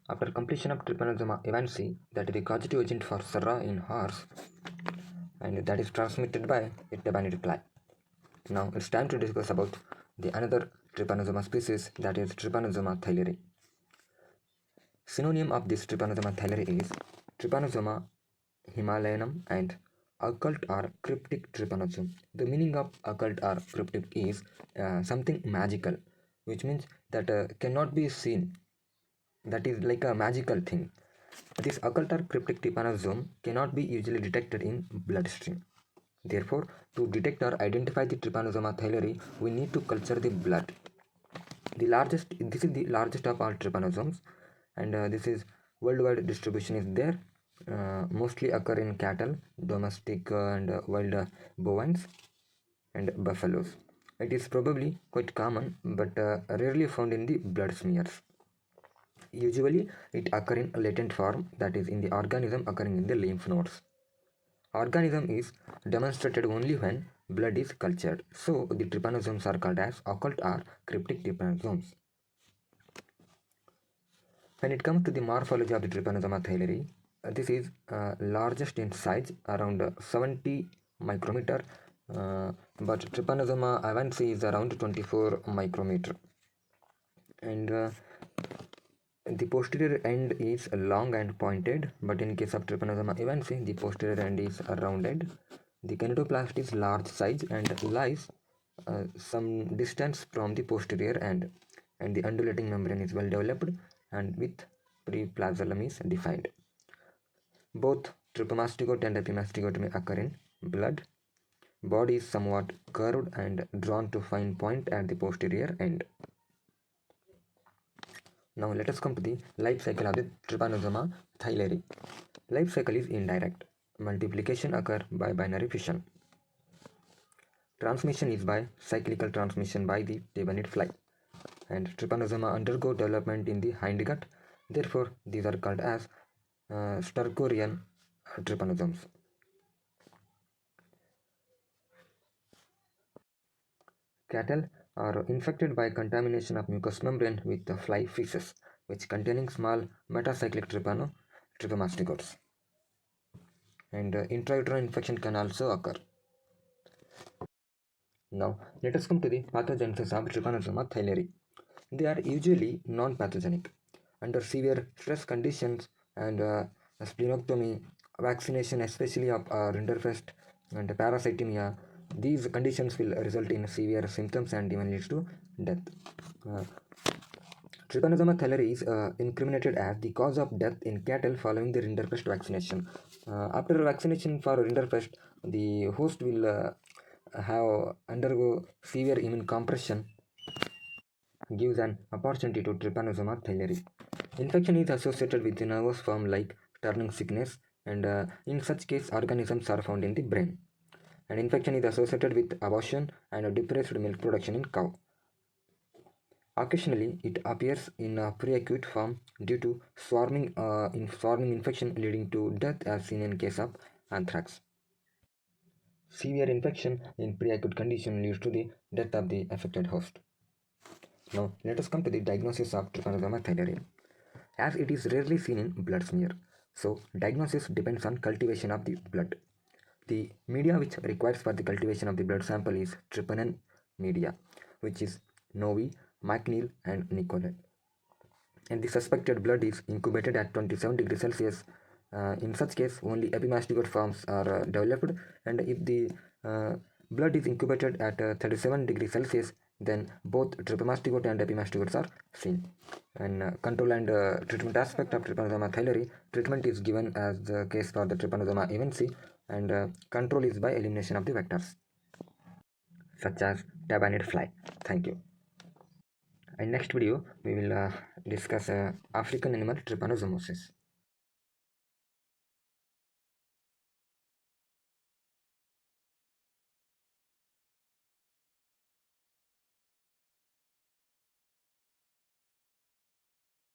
After completion of Trypanosoma evansi, that is the causative agent for SARA in horse, and that is transmitted by a tabanid fly. Now it's time to discuss about the another Trypanosoma species, that is Trypanosoma theileri. Synonym of this Trypanosoma theileri is Trypanosoma himalayanum and occult or cryptic trypanosome. The meaning of occult or cryptic is something magical, which means that cannot be seen. That is like a magical thing. This occult or cryptic trypanosome cannot be usually detected in bloodstream. Therefore, to detect or identify the Trypanosoma theileri, we need to culture the blood. This is the largest of all trypanosomes, and this is worldwide distribution is there. Mostly occur in cattle, domestic and wild bovines, and buffaloes. It is probably quite common, but rarely found in the blood smears. Usually, it occurs in a latent form, that is, in the organism occurring in the lymph nodes. Organism is demonstrated only when blood is cultured. So, the trypanosomes are called as occult or cryptic trypanosomes. When it comes to the morphology of the Trypanosoma theileri, this is largest in size, around 70 micrometer, but Trypanosoma avansi is around 24 micrometer. And the posterior end is long and pointed, but in case of Trypanosoma evansi, the posterior end is rounded. The kinetoplast is large size and lies some distance from the posterior end, and the undulating membrane is well developed and with preplasm is defined. Both trypomastigote and epimastigote may occur in blood. Body is somewhat curved and drawn to fine point at the posterior end. Now let us come to the life cycle of the Trypanosoma theileri. Life cycle is indirect. Multiplication occurs by binary fission. Transmission is by cyclical transmission by the tabanid fly. And Trypanosoma undergo development in the hindgut. Therefore, these are called as Stercorian trypanosomes. Cattle are infected by contamination of mucous membrane with the fly feces, which containing small metacyclic trypomastigotes. And intrauterine infection can also occur. Now, let us come to the pathogenesis of Trypanosoma theileri. They are usually non-pathogenic. Under severe stress conditions and splenectomy, vaccination, especially of rinderpest and parasitemia, these conditions will result in severe symptoms and even leads to death. Trypanosoma theileri is incriminated as the cause of death in cattle following the rinderpest vaccination. After vaccination for rinderpest, the host will have undergo severe immune compression, gives an opportunity to Trypanosoma theileri. Infection is associated with the nervous form like turning sickness, and in such case organisms are found in the brain. And infection is associated with abortion and depressed milk production in cow. Occasionally, it appears in a pre-acute form due to swarming infection leading to death, as seen in case of anthrax. Severe infection in pre-acute condition leads to the death of the affected host. Now, let us come to the diagnosis of Trypanosoma theileri. As it is rarely seen in blood smear, so diagnosis depends on cultivation of the blood. The media which requires for the cultivation of the blood sample is trypanon media, which is Novi, McNeil and Nicolai. And the suspected blood is incubated at 27 degrees Celsius. In such case, only epimastigote forms are developed, and if the blood is incubated at 37 degrees Celsius, then both trypomastigote and epimastigotes are seen. And control and treatment aspect of Trypanosoma theileri, treatment is given as the case for the Trypanosoma evansi, and control is by elimination of the vectors such as tabanid fly. Thank you. In next video we will discuss African animal trypanosomosis.